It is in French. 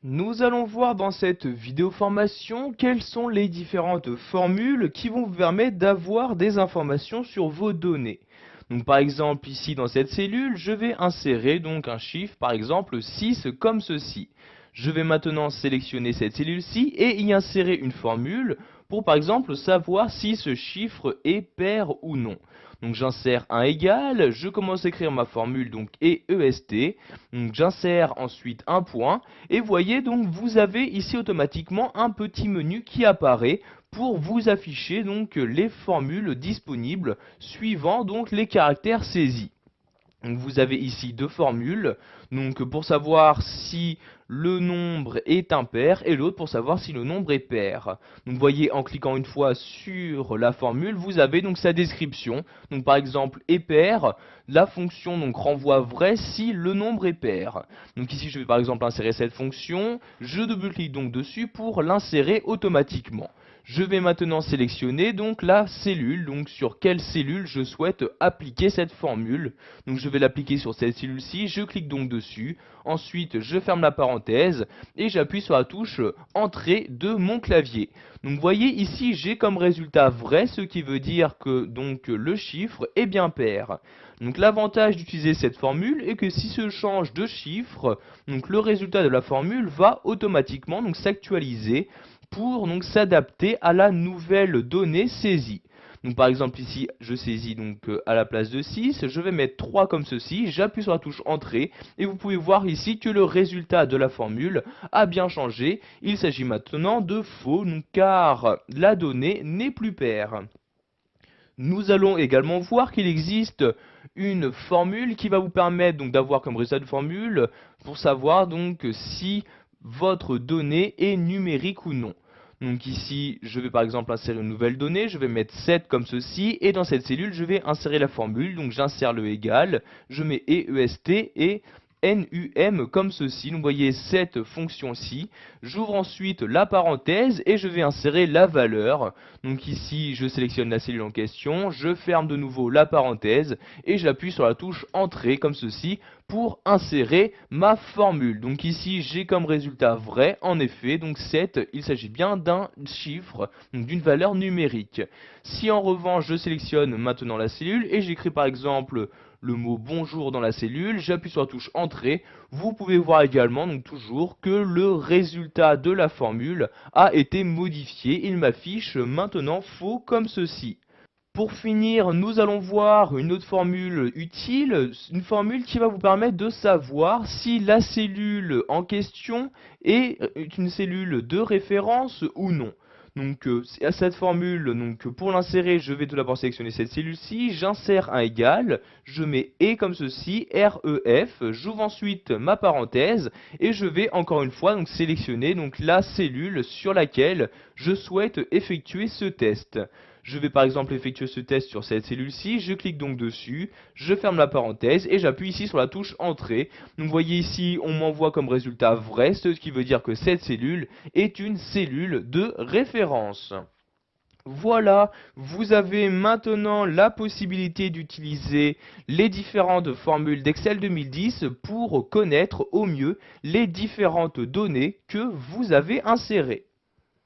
Nous allons voir dans cette vidéo formation quelles sont les différentes formules qui vont vous permettre d'avoir des informations sur vos données. Donc par exemple ici dans cette cellule, je vais insérer donc un chiffre, par exemple 6 comme ceci. Je vais maintenant sélectionner cette cellule-ci et y insérer une formule pour par exemple savoir si ce chiffre est pair ou non. Donc j'insère un égal, je commence à écrire ma formule donc EEST, donc j'insère ensuite un point et voyez donc vous avez ici automatiquement un petit menu qui apparaît pour vous afficher donc les formules disponibles suivant donc les caractères saisis. Donc vous avez ici deux formules, donc pour savoir si le nombre est impair et l'autre pour savoir si le nombre est pair. Donc vous voyez en cliquant une fois sur la formule, vous avez donc sa description. Donc par exemple est pair, la fonction donc renvoie vrai si le nombre est pair. Donc ici je vais par exemple insérer cette fonction, je double-clique donc dessus pour l'insérer automatiquement. Je vais maintenant sélectionner donc la cellule, donc sur quelle cellule je souhaite appliquer cette formule. Donc je vais l'appliquer sur cette cellule-ci, je clique donc dessus, ensuite je ferme la parenthèse et j'appuie sur la touche Entrée de mon clavier. Donc vous voyez ici j'ai comme résultat vrai, ce qui veut dire que donc le chiffre est bien pair. Donc l'avantage d'utiliser cette formule est que si je change de chiffre, donc le résultat de la formule va automatiquement donc s'actualiser pour donc s'adapter à la nouvelle donnée saisie. Donc par exemple ici je saisis donc à la place de 6, je vais mettre 3 comme ceci, j'appuie sur la touche entrée et vous pouvez voir ici que le résultat de la formule a bien changé. Il s'agit maintenant de faux donc, car la donnée n'est plus paire. Nous allons également voir qu'il existe une formule qui va vous permettre donc d'avoir comme résultat de formule pour savoir donc si votre donnée est numérique ou non. Donc ici, je vais par exemple insérer une nouvelle donnée, je vais mettre 7 comme ceci, et dans cette cellule, je vais insérer la formule, donc j'insère le égal, je mets EEST et NUM comme ceci. Donc vous voyez cette fonction-ci. J'ouvre ensuite la parenthèse et je vais insérer la valeur. Donc ici, je sélectionne la cellule en question, je ferme de nouveau la parenthèse et j'appuie sur la touche Entrée comme ceci pour insérer ma formule. Donc ici, j'ai comme résultat vrai, en effet, donc 7, il s'agit bien d'un chiffre, donc d'une valeur numérique. Si en revanche, je sélectionne maintenant la cellule et j'écris par exemple le mot bonjour dans la cellule, j'appuie sur la touche entrée, vous pouvez voir également donc toujours que le résultat de la formule a été modifié, il m'affiche maintenant faux comme ceci. Pour finir, nous allons voir une autre formule utile, une formule qui va vous permettre de savoir si la cellule en question est une cellule de référence ou non. Donc à cette formule, donc pour l'insérer, je vais tout d'abord sélectionner cette cellule-ci, j'insère un égal, je mets et comme ceci, REF, j'ouvre ensuite ma parenthèse et je vais encore une fois donc sélectionner donc la cellule sur laquelle je souhaite effectuer ce test. Je vais par exemple effectuer ce test sur cette cellule-ci, je clique donc dessus, je ferme la parenthèse et j'appuie ici sur la touche Entrée. Donc vous voyez ici, on m'envoie comme résultat vrai, ce qui veut dire que cette cellule est une cellule de référence. Voilà, vous avez maintenant la possibilité d'utiliser les différentes formules d'Excel 2010 pour connaître au mieux les différentes données que vous avez insérées.